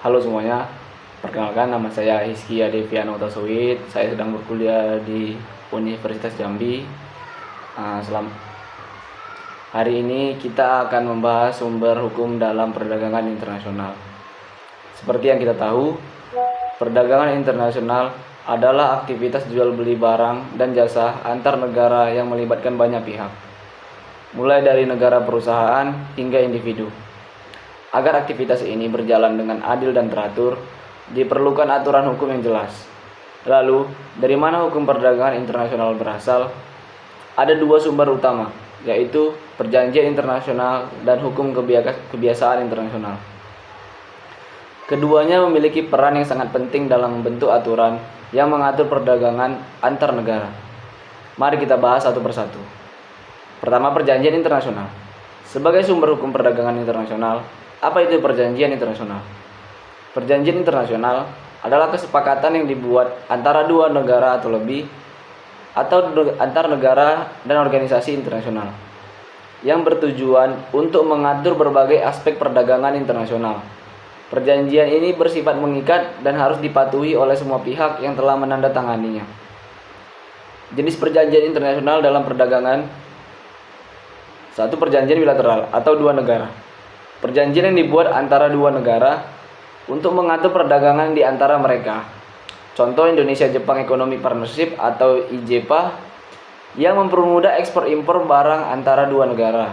Halo semuanya, perkenalkan nama saya Hizky Adeviano Tasowid. Saya sedang berkuliah di Universitas Jambi. Hari ini kita akan membahas sumber hukum dalam perdagangan internasional. Seperti yang kita tahu, perdagangan internasional adalah aktivitas jual beli barang dan jasa antar negara yang melibatkan banyak pihak, mulai dari negara perusahaan hingga individu. Agar aktivitas ini berjalan dengan adil dan teratur, diperlukan aturan hukum yang jelas. Lalu, dari mana hukum perdagangan internasional berasal? Ada dua sumber utama, yaitu perjanjian internasional dan hukum kebiasaan internasional. Keduanya memiliki peran yang sangat penting dalam membentuk aturan yang mengatur perdagangan antar negara. Mari kita bahas satu persatu. Pertama, perjanjian internasional. Sebagai sumber hukum perdagangan internasional, apa itu perjanjian internasional? Perjanjian internasional adalah kesepakatan yang dibuat antara dua negara atau lebih, atau antar negara dan organisasi internasional, yang bertujuan untuk mengatur berbagai aspek perdagangan internasional. Perjanjian ini bersifat mengikat dan harus dipatuhi oleh semua pihak yang telah menandatanganinya. Jenis perjanjian internasional dalam perdagangan: satu, perjanjian bilateral atau dua negara. Perjanjian yang dibuat antara dua negara untuk mengatur perdagangan di antara mereka. Contoh, Indonesia-Jepang Economic Partnership atau IJEPA yang mempermudah ekspor impor barang antara dua negara.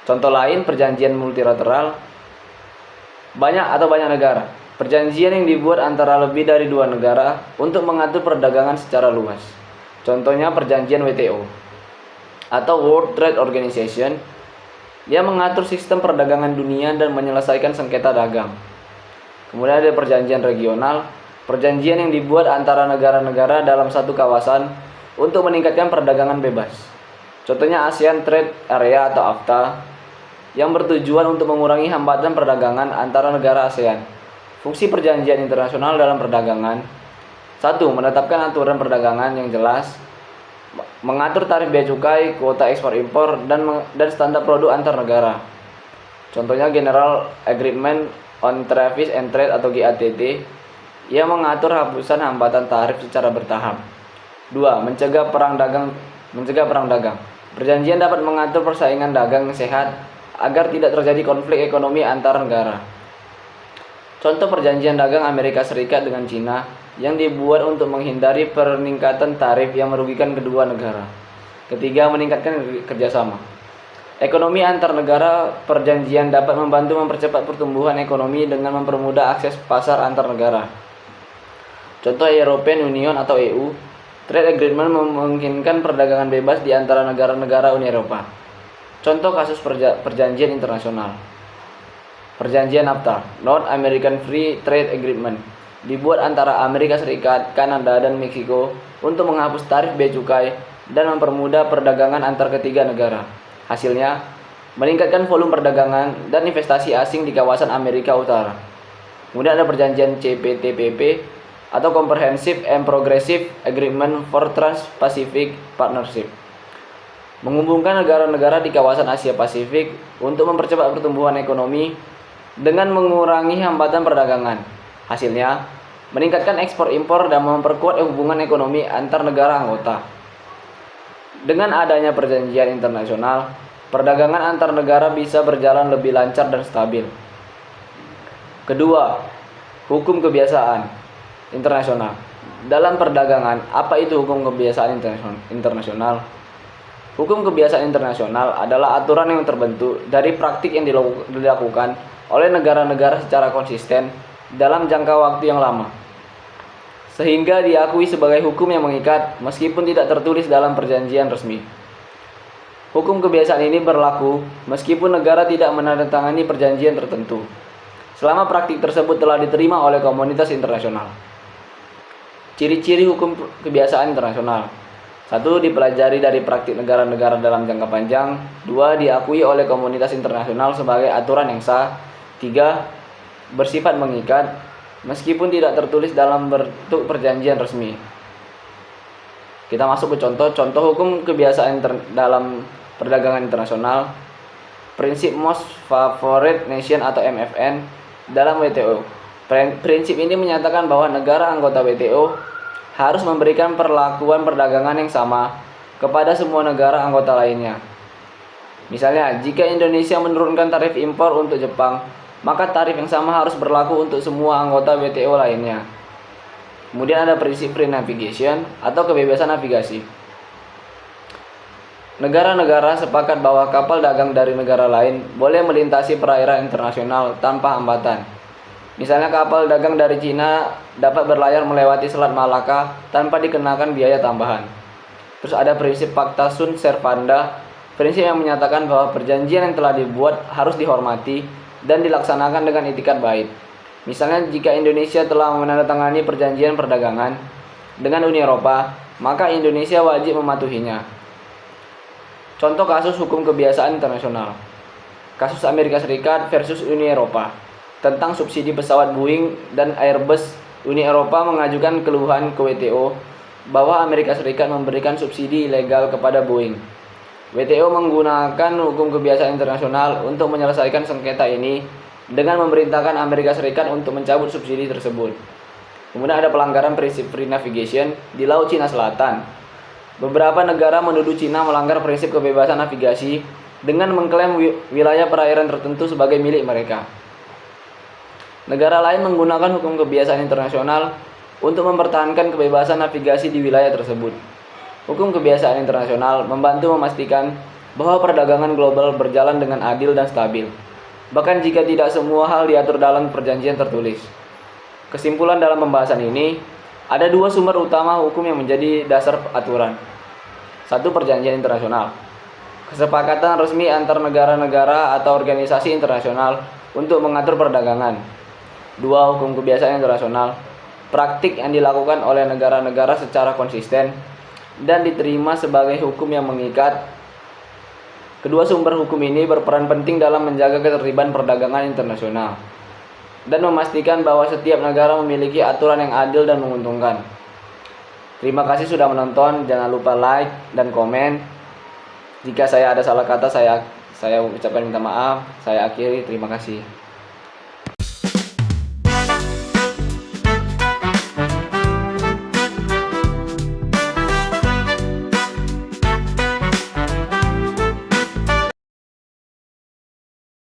Contoh lain, perjanjian multilateral banyak negara. Perjanjian yang dibuat antara lebih dari dua negara untuk mengatur perdagangan secara luas. Contohnya perjanjian WTO atau World Trade Organization yang mengatur sistem perdagangan dunia dan menyelesaikan sengketa dagang. Kemudian ada perjanjian regional, perjanjian yang dibuat antara negara-negara dalam satu kawasan untuk meningkatkan perdagangan bebas. Contohnya ASEAN Trade Area atau AFTA yang bertujuan untuk mengurangi hambatan perdagangan antara negara ASEAN. Fungsi perjanjian internasional dalam perdagangan: satu, menetapkan aturan perdagangan yang jelas, mengatur tarif bea cukai, kuota ekspor impor, dan standar produk antar negara. Contohnya General Agreement on Tariffs and Trade atau GATT yang mengatur hapusan hambatan tarif secara bertahap. 2. Mencegah perang dagang. Perjanjian dapat mengatur persaingan dagang yang sehat agar tidak terjadi konflik ekonomi antar negara. Contoh perjanjian dagang Amerika Serikat dengan Cina yang dibuat untuk menghindari peningkatan tarif yang merugikan kedua negara. Ketiga, meningkatkan kerjasama ekonomi antar negara. Perjanjian dapat membantu mempercepat pertumbuhan ekonomi dengan mempermudah akses pasar antar negara. Contoh European Union atau EU. Trade Agreement memungkinkan perdagangan bebas di antara negara-negara Uni Eropa. Contoh kasus perjanjian internasional: perjanjian NAFTA, North American Free Trade Agreement, dibuat antara Amerika Serikat, Kanada, dan Meksiko untuk menghapus tarif bea cukai dan mempermudah perdagangan antar ketiga negara. Hasilnya, meningkatkan volume perdagangan dan investasi asing di kawasan Amerika Utara. Kemudian ada perjanjian CPTPP atau Comprehensive and Progressive Agreement for Trans-Pacific Partnership, menghubungkan negara-negara di kawasan Asia Pasifik untuk mempercepat pertumbuhan ekonomi dengan mengurangi hambatan perdagangan. Hasilnya, meningkatkan ekspor impor dan memperkuat hubungan ekonomi antar negara anggota. Dengan adanya perjanjian internasional, perdagangan antar negara bisa berjalan lebih lancar dan stabil. Kedua, hukum kebiasaan internasional. Dalam perdagangan, apa itu hukum kebiasaan internasional? Hukum kebiasaan internasional adalah aturan yang terbentuk dari praktik yang dilakukan oleh negara-negara secara konsisten dalam jangka waktu yang lama, sehingga diakui sebagai hukum yang mengikat meskipun tidak tertulis dalam perjanjian resmi. Hukum kebiasaan ini berlaku meskipun negara tidak menandatangani perjanjian tertentu, selama praktik tersebut telah diterima oleh komunitas internasional. Ciri-ciri hukum kebiasaan internasional: 1. Dipelajari dari praktik negara-negara dalam jangka panjang. 2. Diakui oleh komunitas internasional sebagai aturan yang sah. 3. Bersifat mengikat meskipun tidak tertulis dalam bentuk perjanjian resmi. Kita masuk ke contoh hukum kebiasaan dalam perdagangan internasional. Prinsip Most Favored Nation atau MFN dalam WTO. Prinsip ini menyatakan bahwa negara anggota WTO harus memberikan perlakuan perdagangan yang sama kepada semua negara anggota lainnya. Misalnya, jika Indonesia menurunkan tarif impor untuk Jepang, maka tarif yang sama harus berlaku untuk semua anggota WTO lainnya. Kemudian ada prinsip free navigation atau kebebasan navigasi. Negara-negara sepakat bahwa kapal dagang dari negara lain boleh melintasi perairan internasional tanpa hambatan. Misalnya kapal dagang dari Cina dapat berlayar melewati Selat Malaka tanpa dikenakan biaya tambahan. Terus ada prinsip Pacta Sunt Servanda, prinsip yang menyatakan bahwa perjanjian yang telah dibuat harus dihormati dan dilaksanakan dengan itikat baik. Misalnya jika Indonesia telah menandatangani perjanjian perdagangan dengan Uni Eropa, maka Indonesia wajib mematuhinya. Contoh kasus hukum kebiasaan internasional. Kasus Amerika Serikat versus Uni Eropa tentang subsidi pesawat Boeing dan Airbus. Uni Eropa mengajukan keluhan ke WTO bahwa Amerika Serikat memberikan subsidi ilegal kepada Boeing. WTO menggunakan hukum kebiasaan internasional untuk menyelesaikan sengketa ini dengan memerintahkan Amerika Serikat untuk mencabut subsidi tersebut. Kemudian ada pelanggaran prinsip free navigation di Laut Cina Selatan. Beberapa negara menuduh Cina melanggar prinsip kebebasan navigasi dengan mengklaim wilayah perairan tertentu sebagai milik mereka. Negara lain menggunakan hukum kebiasaan internasional untuk mempertahankan kebebasan navigasi di wilayah tersebut. Hukum kebiasaan internasional membantu memastikan bahwa perdagangan global berjalan dengan adil dan stabil, bahkan jika tidak semua hal diatur dalam perjanjian tertulis. Kesimpulan dalam pembahasan ini, ada dua sumber utama hukum yang menjadi dasar aturan. Satu, perjanjian internasional. Kesepakatan resmi antar negara-negara atau organisasi internasional untuk mengatur perdagangan. Dua, hukum kebiasaan internasional. Praktik yang dilakukan oleh negara-negara secara konsisten dan diterima sebagai hukum yang mengikat. Kedua sumber hukum ini berperan penting dalam menjaga ketertiban perdagangan internasional dan memastikan bahwa setiap negara memiliki aturan yang adil dan menguntungkan. Terima kasih sudah menonton, jangan lupa like dan komen. Jika saya ada salah kata, saya ucapkan minta maaf. Saya akhiri, terima kasih.